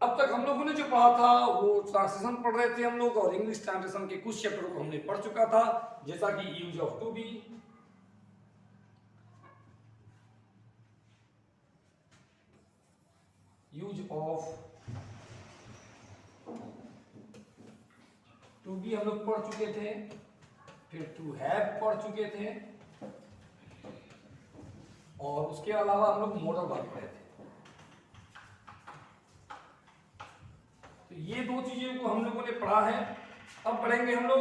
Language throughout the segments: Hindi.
अब तक हम लोगों ने जो पढ़ा था वो ट्रांसलेशन पढ़ रहे थे हम लोग, और इंग्लिश ट्रांसलेशन के कुछ चैप्टर को हमने पढ़ चुका था, जैसा कि use of to be, use of to be हम लोग पढ़ चुके थे, फिर टू हैव पढ़ चुके थे, और उसके अलावा हम लोग मॉडल वर्ब पढ़े थे। तो ये दो चीजों को हम लोगों ने पढ़ा है। अब पढ़ेंगे हम लोग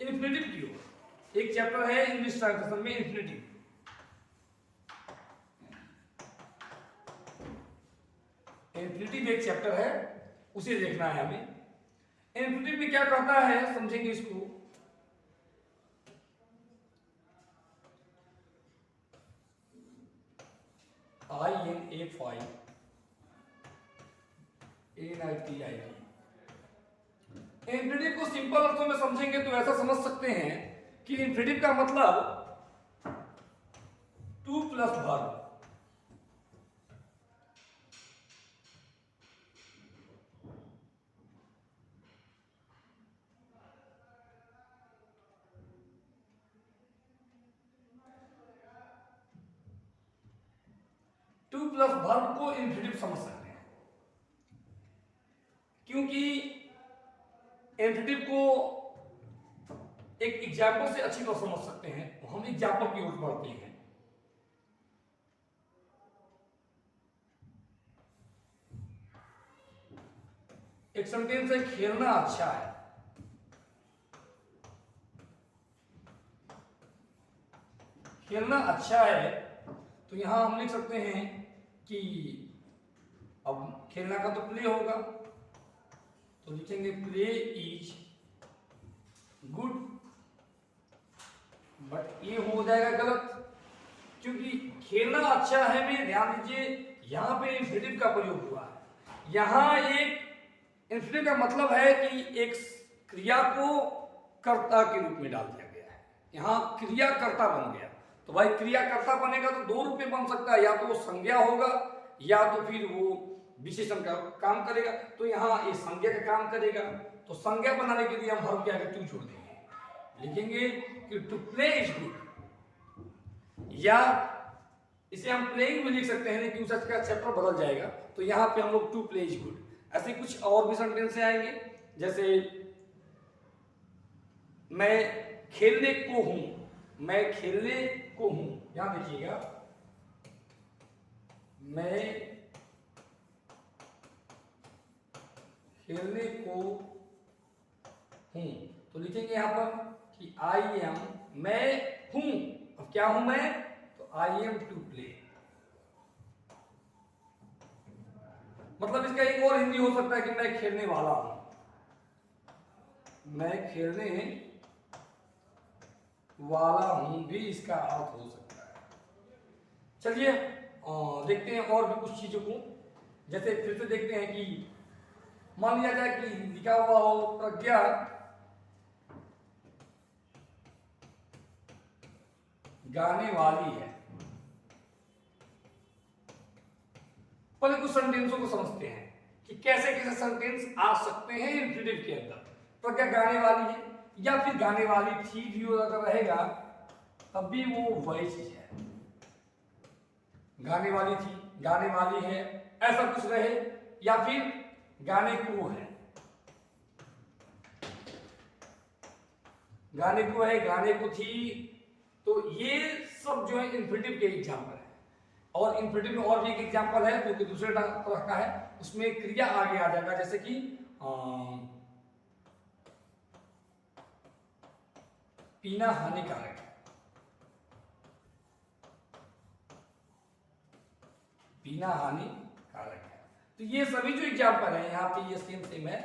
इन्फिनिटिव की ओर। एक चैप्टर है इंग्लिश ट्रांसलेशन में इन्फिनिटिव। इन्फिनिटिव एक चैप्टर है, उसे देखना है हमें। इन्फिनिटिव में क्या कहता है समझेंगे इसको। INAFI ANITIV। इन्फिनिटिव को सिंपल अर्थों में समझेंगे तो ऐसा समझ सकते हैं कि इन्फिनिटिव का मतलब two plus verb. Two plus verb को इन्फिनिटिव समझ सकते हैं, क्योंकि इन्फिनिटिव को एक एग्जाम्पल से अच्छी तरह समझ सकते हैं। तो हम एग्जाम्पल की ओर बढ़ते हैं। एक सेंटेंस है खेलना अच्छा है। खेलना अच्छा है, तो यहां हम लिख सकते हैं कि अब खेलना का तो प्ले होगा, तो लिखेंगे प्ले इज गुड, बट ये हो जाएगा गलत, क्योंकि खेलना अच्छा है में ध्यान दीजिए यहां पे इन्फिनिटिव का प्रयोग हुआ है। यहां एक इन्फिनिटिव का मतलब है कि एक क्रिया को कर्ता के रूप में डाल दिया गया है। यहां क्रिया कर्ता बन गया, तो भाई क्रिया कर्ता बनेगा तो दो रूप में बन सकता है, या तो वो संज्ञा होगा या तो फिर वो विशेषण का काम करेगा। तो यहाँ ये संज्ञा का काम करेगा, तो संज्ञा बनाने के लिए हम वर्ब के आगे टू जोड़ देंगे, लिखेंगे कि टू प्ले इज गुड, या इसे हम प्लेइंग भी लिख सकते हैं, लेकिन उसका चैप्टर बदल जाएगा। तो यहाँ पे हम लोग टू प्ले इज गुड। ऐसे कुछ और भी सेंटेंस आएंगे, जैसे मैं खेलने को हूं, मैं खेलने को हूं, यहां देखिएगा मैं खेलने को हूं, तो लिखेंगे यहां पर कि आई एम, मैं हूं। अब क्या हूं मैं, तो आई एम टू प्ले। मतलब इसका एक और हिंदी हो सकता है कि मैं खेलने वाला हूं, मैं खेलने वाला हूं भी इसका अर्थ हो सकता है। चलिए देखते हैं और भी कुछ चीजों को। जैसे फिर से देखते हैं कि मान लिया जाए कि लिखा हुआ हो प्रज्ञा गाने वाली है। पहले कुछ सेंटेंसों को समझते हैं कि कैसे कैसे सेंटेंस आ सकते हैं इन्फिनिटिव के अंदर। प्रज्ञा गाने वाली है, या फिर गाने वाली थी भी अगर रहेगा तब भी वो वही चीज है। गाने वाली थी, गाने वाली है, ऐसा कुछ रहे, या फिर गाने को है, गाने को है, गाने को थी। तो ये सब जो है इन्फिनिटिव के एग्जाम्पल है। और इन्फिनिटिव में और भी एक एग्जाम्पल है जो कि दूसरे तरह का है, उसमें क्रिया आगे आ जाएगा, जैसे कि पीना हानिकारक है, पीना हानिकारक है। तो ये सभी जो एग्जाम्पल है, यहाँ पे ये सेम है,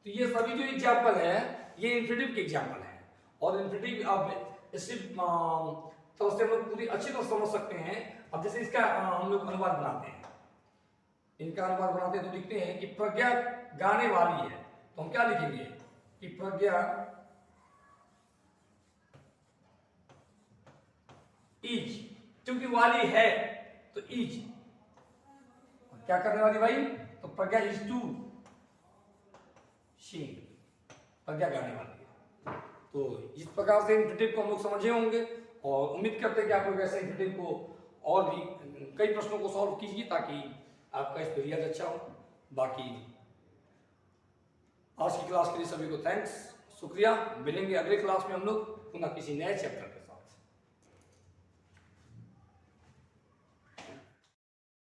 तो ये सभी जो एग्जाम्पल है ये इन्फिनिटिव के एग्जाम्पल है। और इन्फिनिटिव अब इसी तरह से हम लोग पूरी अच्छी तरह समझ सकते हैं। अब जैसे इसका हम लोग अनुवाद बनाते हैं, इनका अनुवाद बनाते हैं तो लिखते हैं कि प्रज्ञा गाने वाली है, तो हम क्या लिखेंगे कि प्रज्ञा इज, क्योंकि वाली है तो इज क्या करने वाली भाई, तो प्रज्ञा इज टू सिंग, प्रज्ञा गाने वाली है। तो इस प्रकार से इन्फिनेटिव को हम लोग समझे होंगे और उम्मीद करते हैं कि आप लोग ऐसे इन्फिनेटिव को और भी कई प्रश्नों को सॉल्व कीजिए ताकि आपका एक्सपीरियंस अच्छा हो। बाकी आज की क्लास के लिए सभी को थैंक्स, शुक्रिया। मिलेंगे अगले क्लास में हम लोग पुनः किसी नए चैप्टर के साथ।